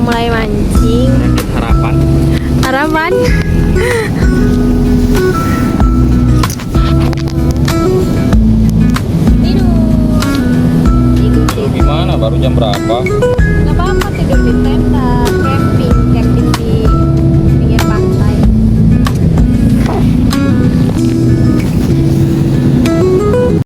mulai mancing. Penyakit harapan. Harapan. Tidur gimana? Baru jam berapa? Nggak apa-apa tidur di tenda camping.